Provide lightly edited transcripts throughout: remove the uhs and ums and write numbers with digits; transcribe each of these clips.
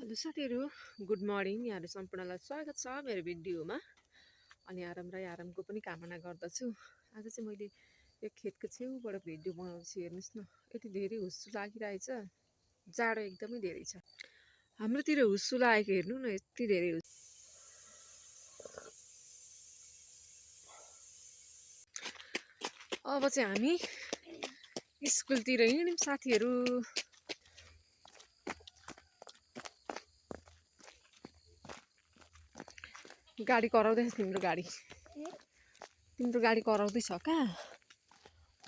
Hello साथीहरू, good morning. यहाँहरू सम्पूर्णलाई स्वागत छ मेरो भिडियोमा। अनि आरामको पनि कामना गर्दछु। आज चाहिँ मैले यो खेतको छेउबाट भिडियो बनाउँछु। हेर्नुहोस् न, यति धेरै हुस्सु लागिरहेछ। जाडो एकदमै धेरै छ। हाम्रोतिर हुस्सु लागेको हेर्नु न, यति धेरै अब चाहिँ हामी स्कुलतिर हिँड्यौँ साथीहरू। गाडी कराउँदैछ तिम्रो गाडी कराउँदैछ का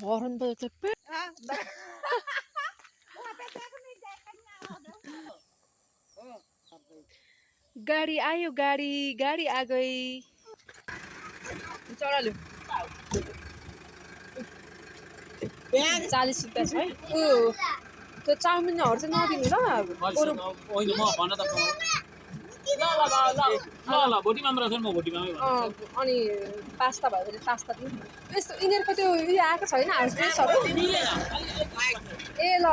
हर्न बजाउँछ। गाडी आयो, गाडी आ गई। चढालु 40 रुपियाँ छ है। त्यो चाउमिनहरू चाहिँ नदिनु ल। अनि पास्ता भयो भने पास्ता दिनु। यस्तो यिनीहरूको त्यो उयो आएको छैन हाउसफ्रेसहरू। ए ल ल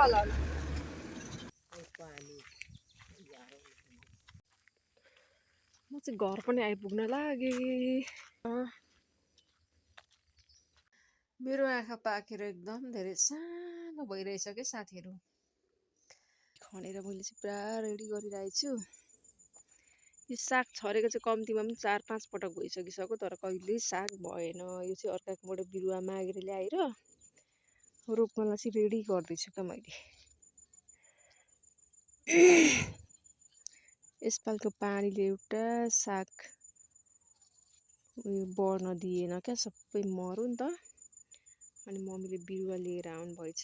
म चाहिँ घर पनि आइपुग्न लागेँ। मेरो आँखा पाकेर एकदम धेरै सानो भइरहेछ क्या साथीहरू। खनेर मैले चाहिँ पुरा रेडी गरिरहेछु। यो साग छरेको चाहिँ कम्तीमा पनि 4-5 पटक भइसकिसक्यो, तर कहिल्यै साग भएन। यो चाहिँ अर्काकोबाट बिरुवा मागेर ल्याएर रोप्नलाई चाहिँ रेडी गर्दैछु क्या मैले। यसपालिको पानीले एउटा साग उयो बढ्न दिएन क्या, सबै मर्यो नि त। अनि मम्मीले बिरुवा लिएर आउनु भएछ।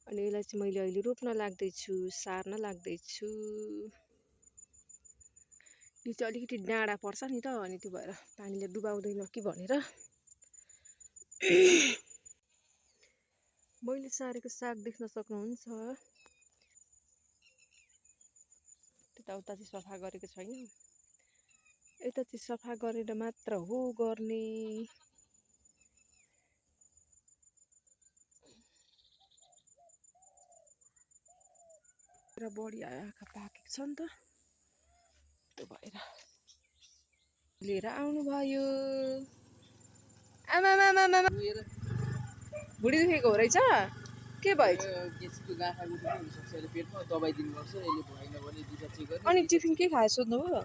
अनि यसलाई चाहिँ मैले अहिले रोप्न लाग्दैछु, सार्न लाग्दैछु। यो चाहिँ अलिकति डाँडा पर्छ नि त, अनि त्यो भएर पानीले डुबाउँदैन कि भनेर मैले सारेको साग देख्न सक्नुहुन्छ। त्यताउता चाहिँ सफा गरेको छैन, यता चाहिँ सफा गरेर मात्र हो गर्ने। र बढी आँखा पाकेको छ नि त, त्यो भएर लिएर आउनु भयो। आमा भुँडी दुखेको हो रहेछ। के भयो? अनि टिफिन के खायो सोध्नु भयो?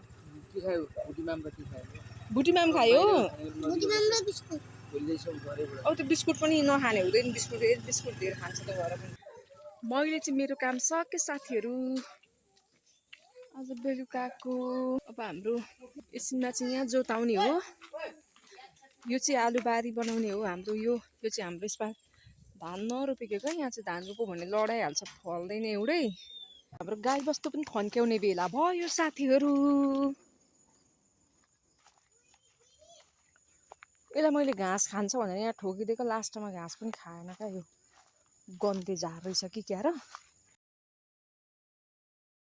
भुटी माम खायो। अब त्यो बिस्कुट पनि नखाने हुँदैन, बिस्कुट धेरै खान्छ त्यो भएर पनि। मैले चाहिँ मेरो काम सकेँ साथीहरू आज बेलुकाको। अब हाम्रो एकछिनमा चाहिँ यहाँ जोताउने हो। यो चाहिँ आलुबारी बनाउने हो हाम्रो। यो चाहिँ हाम्रो यसमा धान नरोपेको क्या। यहाँ चाहिँ धान रोप्यो भने लडाइहाल्छ, फल्दैन एउटै। हाम्रो गाईबस्तु पनि खन्क्याउने बेला भयो साथीहरू। यसलाई मैले घाँस खान्छ भनेर यहाँ ठोकिदिएको, लास्टमा घाँस पनि खाएन क्या। यो गन्ते झार रहेछ कि क्या र।